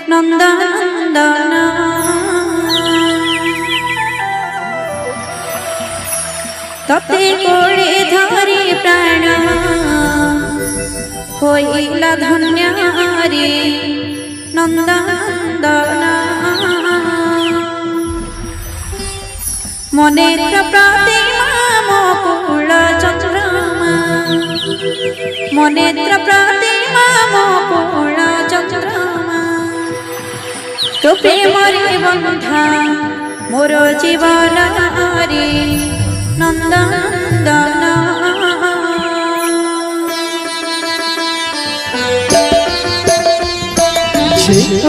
নন্দনন্দন ততে পড়ে ধরে প্রাণ হইলা ধন্য রে নন্দনন্দন মনেত্র প্রতিমা মুকুল চন্দ্রমা মনেত্র প্রতিমা মুকুল চন্দ্রমা তো প্রেমরে বন্ধা মোর জীবন রে নন্দনন্দন ছিল